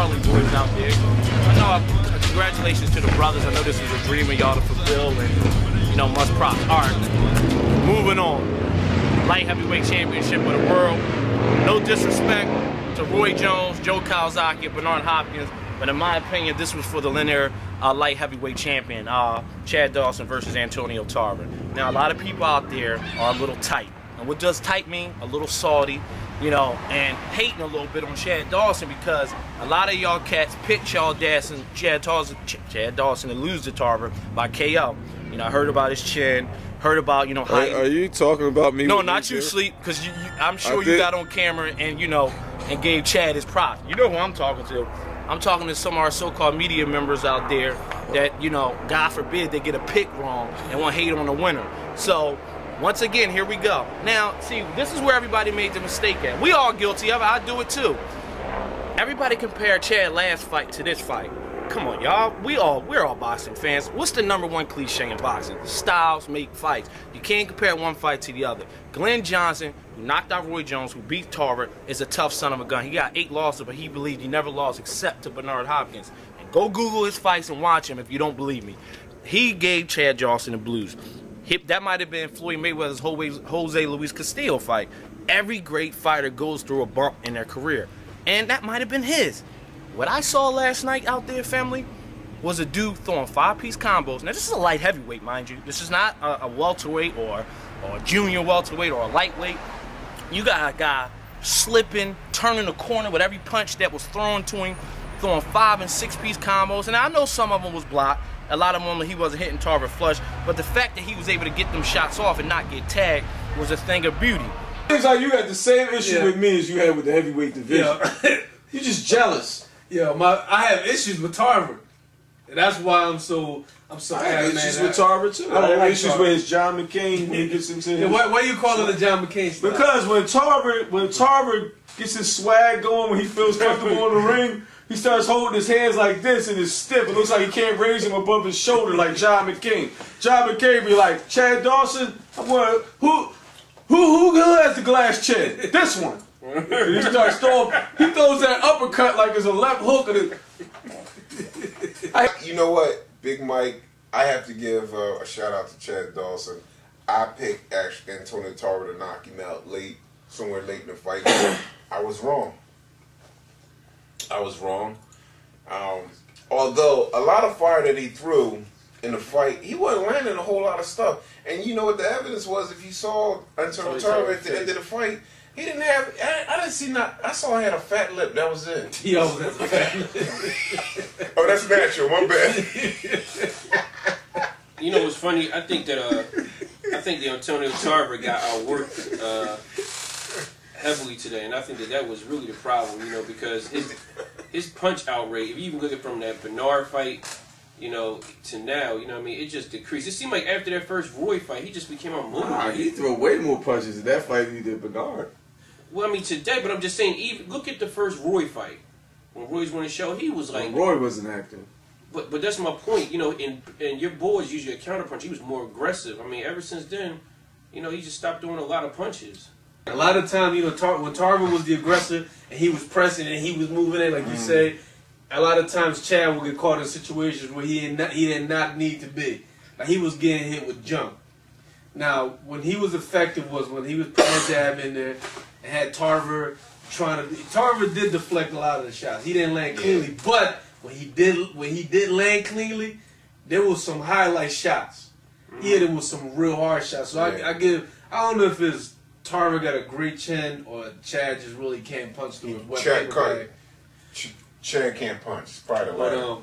Harley boys out there. I know, congratulations to the brothers. I know this is a dream of y'all to fulfill, and you know, must props. All right, moving on. Light heavyweight championship of the world. No disrespect to Roy Jones, Joe Kawasaki, Bernard Hopkins, but in my opinion, this was for the linear light heavyweight champion, Chad Dawson versus Antonio Tarver. Now, a lot of people out there are a little tight. And what does tight mean? A little salty, you know, and hating a little bit on Chad Dawson, because a lot of y'all cats picked Chad Dawson to lose to Tarver by KO. You know, I heard about his chin, heard about, you know, how Are you talking about me? No, not you, Sleep, because I'm sure you got on camera and, you know, and gave Chad his props. You know who I'm talking to. I'm talking to some of our so-called media members out there that, you know, God forbid they get a pick wrong and want to hate on the winner. So, once again, here we go. Now, see, this is where everybody made the mistake at. We all guilty of it. I do it too. Everybody compare Chad's last fight to this fight. Come on, y'all. We're all boxing fans. What's the #1 cliche in boxing? Styles make fights. You can't compare one fight to the other. Glenn Johnson, who knocked out Roy Jones, who beat Tarver, is a tough son of a gun. He got 8 losses, but he believed he never lost except to Bernard Hopkins. And go Google his fights and watch him if you don't believe me. He gave Chad Dawson the blues. That might have been Floyd Mayweather's Jose Luis Castillo fight. Every great fighter goes through a bump in their career, and that might have been his. What I saw last night out there, family, was a dude throwing 5-piece combos. Now, this is a light heavyweight, mind you. This is not a welterweight or a junior welterweight or a lightweight. You got a guy slipping, turning the corner with every punch that was thrown to him, throwing 5- and 6-piece combos. And I know some of them was blocked. A lot of them he wasn't hitting Tarver flush. But the fact that he was able to get them shots off and not get tagged was a thing of beauty. Seems like you had the same issue with me as you had with the heavyweight division. Yeah. You're just jealous. Yeah, I have issues with Tarver. And that's why I'm so I have issues with Tarver too. I have issues with his John McCain when he gets into his... Why you call it a John McCain style? Because when Tarver gets his swag going, when he feels comfortable in the ring, he starts holding his hands like this and it's stiff. It looks like he can't raise him above his shoulder like John McCain. John McCain be like, Chad Dawson, who has the glass chin? This one. He starts throwing. He throws that uppercut like it's a left hook. You know what, Big Mike? I have to give a shout out to Chad Dawson. I picked actually Antonio Tarver to knock him out somewhere late in the fight. I was wrong. Although a lot of fire that he threw in the fight, he wasn't landing a whole lot of stuff. And you know what the evidence was? If you saw Antonio Tarver at the end of the fight, he didn't have. I didn't see not. I saw he had a fat lip. That was it. He always has a fat lip. Oh, that's natural. My bad. You know what's funny? I think the Antonio Tarver got outworked heavily today, and I think that was really the problem. You know, because his punch out rate. If you even look at from that Bernard fight, you know, to now, you know what I mean, it just decreased. It seemed like after that first Roy fight, he just became unmovable. He threw way more punches in that fight than he did Bernard. Well, I mean, today, but I'm just saying, even look at the first Roy fight. When Roy's winning the show, he was like... Roy wasn't acting. But that's my point. You know, and your boys usually a counterpunch. He was more aggressive. I mean, ever since then, you know, he just stopped doing a lot of punches. A lot of time, you know, when Tarver was the aggressor and he was pressing and he was moving in, like you say, a lot of times Chad would get caught in situations where he did not need to be. Like he was getting hit with junk. Now, when he was effective was when he was putting a jab in there and had Tarver Tarver did deflect a lot of the shots. He didn't land cleanly, but when he did land cleanly, there was some highlight shots. He hit him with some real hard shots. So I don't know if it's Tarver got a great chin or Chad just really can't punch through his weapon. Chad can't punch. It's probably the latter.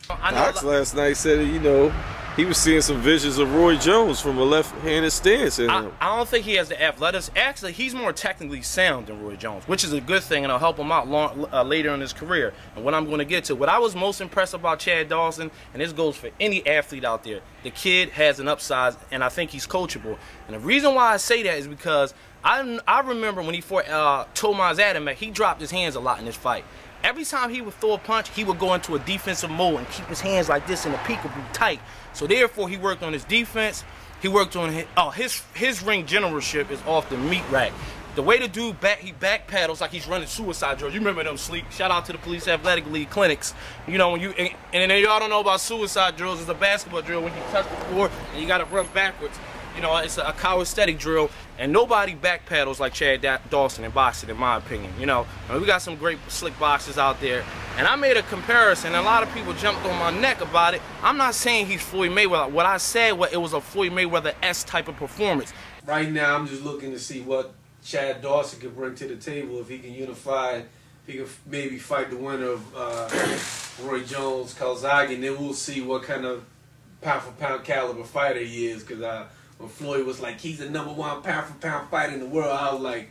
Knox last night said, you know, he was seeing some visions of Roy Jones from a left-handed stance. I don't think he has the athleticism. Actually, he's more technically sound than Roy Jones, which is a good thing, and it'll help him out later in his career. And what I'm going to get to, what I was most impressed about Chad Dawson, and this goes for any athlete out there, the kid has an upside, and I think he's coachable. And the reason why I say that is because I remember when he fought Tomas Adamek, he dropped his hands a lot in this fight. Every time he would throw a punch, he would go into a defensive mode and keep his hands like this in the peekaboo tight. So therefore, he worked on his defense. He worked on his ring generalship is off the meat rack. The way the dude he back paddles like he's running suicide drills. You remember them, Sleep? Shout out to the Police Athletic League clinics. You know, when you and then y'all don't know about suicide drills. It's a basketball drill when you touch the floor and you got to run backwards. You know, it's a calisthenic drill, and nobody back paddles like Chad Dawson in boxing, in my opinion. You know, we got some great slick boxers out there, and I made a comparison. A lot of people jumped on my neck about it. I'm not saying he's Floyd Mayweather. What I said was it was a Floyd Mayweather-esque type of performance. Right now, I'm just looking to see what Chad Dawson can bring to the table. If he can unify, if he can maybe fight the winner of Roy Jones, Calzaghe, and then we'll see what kind of pound-for-pound caliber fighter he is. Because when Floyd was like, he's the #1 pound-for-pound fighter in the world, I was like,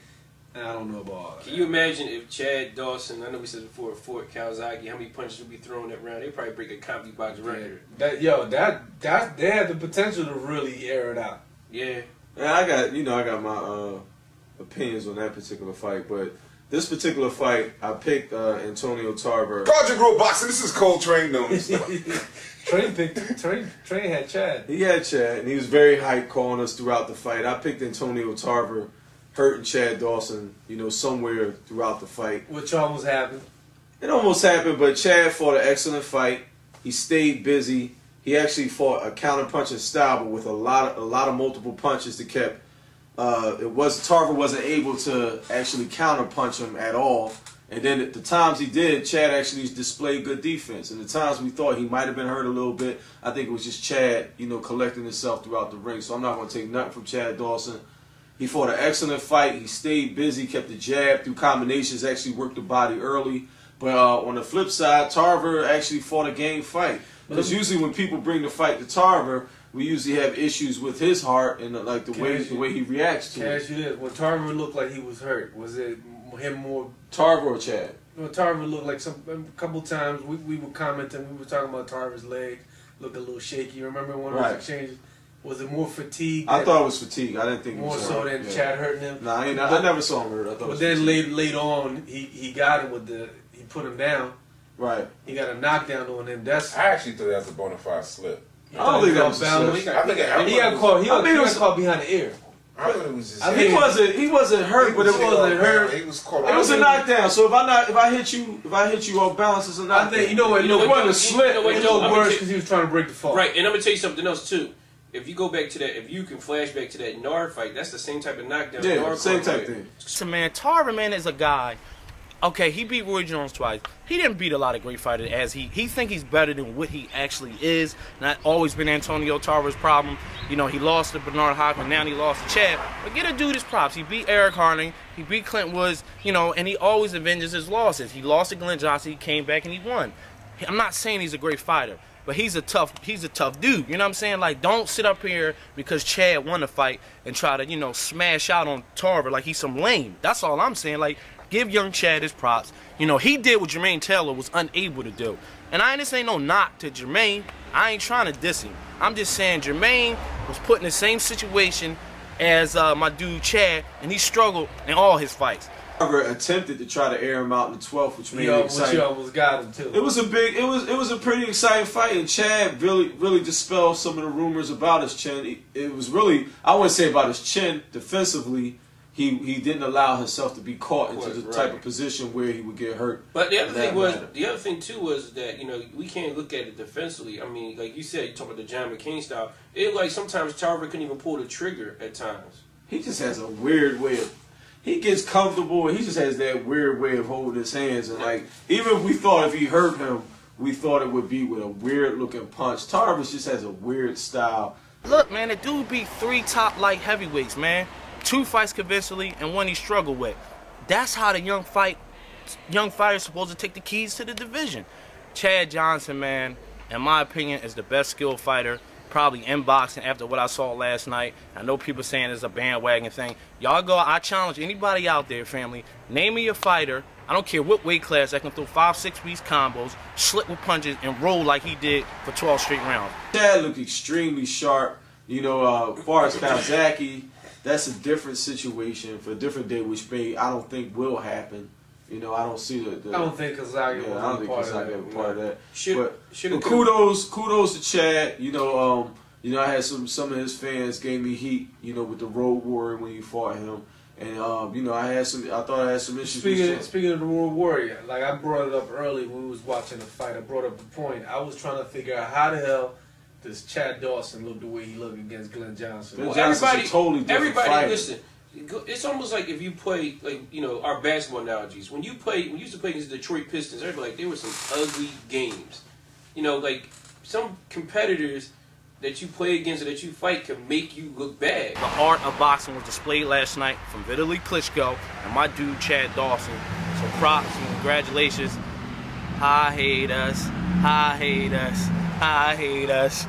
I don't know about all that. Can you imagine if Chad Dawson, I know we said before, fought Calzaghe, how many punches would be thrown that round? They'd probably break a comedy box record. They have the potential to really air it out. Yeah. Yeah, I got my opinions on that particular fight, but this particular fight, I picked Antonio Tarver. Project Road Boxing, this is Coltrane known. Train had Chad. He had Chad, and he was very hyped calling us throughout the fight. I picked Antonio Tarver, hurting Chad Dawson, you know, somewhere throughout the fight. Which almost happened. It almost happened, but Chad fought an excellent fight. He stayed busy. He actually fought a counter-punching style, but with a lot of multiple punches that kept. Tarver wasn't able to actually counter-punch him at all. And then at the times he did, Chad actually displayed good defense. And the times we thought he might have been hurt a little bit, I think it was just Chad, you know, collecting himself throughout the ring. So I'm not going to take nothing from Chad Dawson. He fought an excellent fight. He stayed busy, kept the jab through combinations, actually worked the body early. But on the flip side, Tarver actually fought a game fight. Because usually when people bring the fight to Tarver, we usually have issues with his heart and like the way he reacts to it. Ask you this: when Tarver looked like he was hurt, was it him more? Tarver or Chad? Well, Tarver looked like a couple times we were commenting. We were talking about Tarver's legs looked a little shaky. Remember one of those exchanges? Was it more fatigue? I thought it was fatigue. I didn't think more it was so than Chad hurting him. Nah, I never saw him hurt. I thought. But then later on, he got him with he put him down. Right. He got a knockdown on him. I actually thought that was a bona fide slip. I don't think that was a slip. He got caught behind the ear. I thought it was just. He wasn't hurt, but it wasn't hurt. He was caught. It was a knockdown. So if I hit you off balance, it's a knockdown. I think it wasn't a slip. It was worse because he was trying to break the fall. Right, and I'm gonna tell you something else too. If you go back to that, if you can flash back to that Nard fight, that's the same type of knockdown. Yeah, Nard same type thing. So man, Tarver, man, is a guy. Okay, he beat Roy Jones twice. He didn't beat a lot of great fighters as he think he's better than what he actually is. Not always been Antonio Tarver's problem. You know, he lost to Bernard Hockman, now he lost to Chad. But get a dude his props. He beat Eric Harding, he beat Clint Woods, you know, and he always avenges his losses. He lost to Glenn Johnson, he came back and he won. I'm not saying he's a great fighter, but he's a tough dude. You know what I'm saying? Like, don't sit up here because Chad won the fight and try to, you know, smash out on Tarver like he's some lame. That's all I'm saying. Like, give young Chad his props. You know, he did what Jermaine Taylor was unable to do. And this ain't no knock to Jermaine. I ain't trying to diss him. I'm just saying Jermaine was put in the same situation as my dude Chad, and he struggled in all his fights. Tarver attempted to try to air him out in the 12th, which made it exciting. Which almost got him too. It was a pretty exciting fight, and Chad really dispelled some of the rumors about his chin. It was really, I wouldn't say about his chin defensively. He didn't allow himself to be caught into the type of position where he would get hurt. But the other thing too was that, you know, we can't look at it defensively. I mean, like you said, you talk about the John McCain style. It like sometimes Tarver couldn't even pull the trigger at times. He just has a weird way of. He gets comfortable and he just has that weird way of holding his hands. And like, even if we thought if he hurt him, we thought it would be with a weird looking punch. Tarver just has a weird style. Look, man, the dude beat 3 top light heavyweights, man. 2 fights convincingly and 1 he struggled with. That's how the young fighter's supposed to take the keys to the division. Chad Johnson, man, in my opinion, is the best skilled fighter probably in boxing after what I saw last night. I know people saying it's a bandwagon thing. Y'all go, I challenge anybody out there, family. Name me a fighter, I don't care what weight class, that can throw 5-6 piece combos, slip with punches, and roll like he did for 12 straight rounds. Chad looked extremely sharp. You know, as far as Calzaghe, that's a different situation for a different day, which I don't think will happen. You know, I don't see the I don't think Calzaghe was part of that. But kudos to Chad. You know, I had some of his fans gave me heat. You know, with the Road Warrior when he fought him, And you know, I thought I had some issues. Speaking of the World Warrior, like I brought it up early when we was watching the fight. I brought up the point. I was trying to figure out how the hell does Chad Dawson look the way he looked against Glenn Johnson. Well, totally everybody, listen. It's almost like if you play, like, you know, our basketball analogies. When you used to play against the Detroit Pistons, everybody like, there were some ugly games. You know, like some competitors that you play against or that you fight can make you look bad. The art of boxing was displayed last night from Vitaly Klitschko and my dude Chad Dawson. So props and congratulations. I hate us. I hate us. I hate us.